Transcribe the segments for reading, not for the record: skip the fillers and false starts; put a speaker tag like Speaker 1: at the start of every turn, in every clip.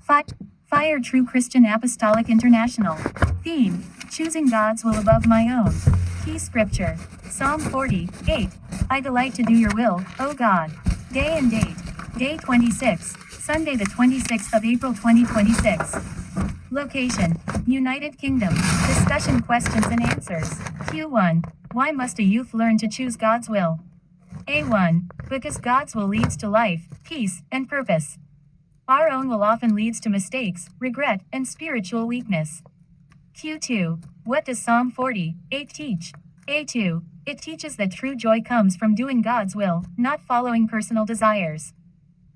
Speaker 1: Fi- Fire True Christian Apostolic International. Theme: Choosing God's Will Above My Own. Key Scripture: Psalm 48. I delight to do your will, O God. Day and date: Day 26, Sunday the 26th of April 2026. Location: United Kingdom. Discussion questions and answers. Q1. Why must a youth learn to choose God's will? A1. Because God's will leads to life, peace, and purpose. Our own will often leads to mistakes, regret, and spiritual weakness. Q2. What does Psalm 48 teach? A2. It teaches that true joy comes from doing God's will, not following personal desires.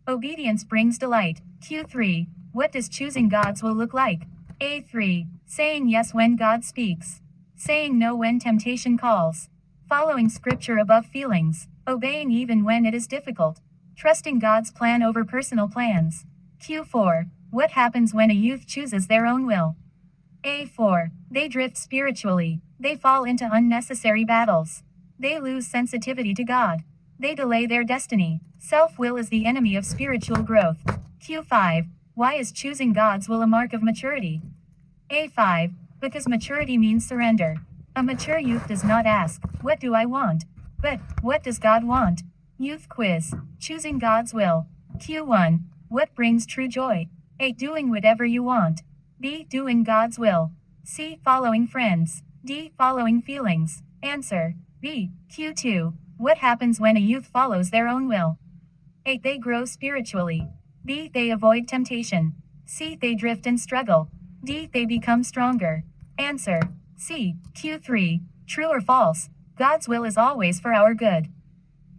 Speaker 1: Obedience brings delight. Q3. What does choosing God's will look like? A3. Saying yes when God speaks. Saying no when temptation calls. Following scripture above feelings. Obeying even when it is difficult. Trusting God's plan over personal plans. Q4. What happens when a youth chooses their own will? A4. They drift spiritually. They fall into unnecessary battles. They lose sensitivity to God. They delay their destiny. Self-will is the enemy of spiritual growth. Q5. Why is choosing God's will a mark of maturity? A5. Because maturity means surrender. A mature youth does not ask, "What do I want?" but, "What does God want?" Youth quiz. Choosing God's will. Q1. What brings true joy? A. Doing whatever you want. B. Doing God's will. C. Following friends. D. Following feelings. Answer: B. Q2. What happens when a youth follows their own will? A. They grow spiritually. B. They avoid temptation. C. They drift and struggle. D. They become stronger. Answer: C. Q3. True or false? God's will is always for our good.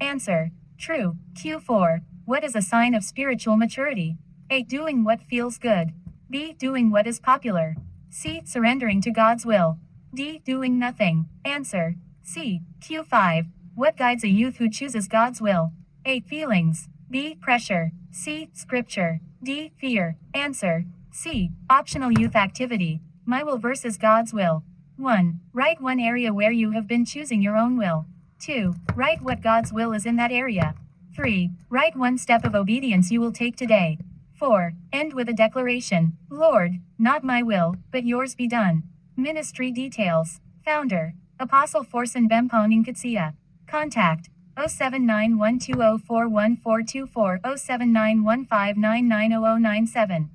Speaker 1: Answer: true. Q4. What is a sign of spiritual maturity? A. Doing what feels good. B. Doing what is popular. C. Surrendering to God's will. D. Doing nothing. Answer: C. Q5. What guides a youth who chooses God's will? A. Feelings. B. Pressure. C. Scripture. D. Fear. Answer: C. Optional youth activity. My will versus God's will. 1. Write one area where you have been choosing your own will. 2. Write what God's will is in that area. 3. Write one step of obedience you will take today. 4. End with a declaration: Lord, not my will, but yours be done. Ministry details. Founder: Apostle Forson Bempong Nkatsia. Contact: 07912041424 07915990097.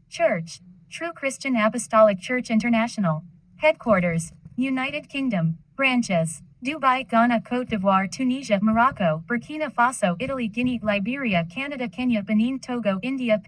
Speaker 1: Church: True Christian Apostolic Church International. Headquarters: United Kingdom. Branches: Dubai, Ghana, Côte d'Ivoire, Tunisia, Morocco, Burkina Faso, Italy, Guinea, Liberia, Canada, Kenya, Benin, Togo, India.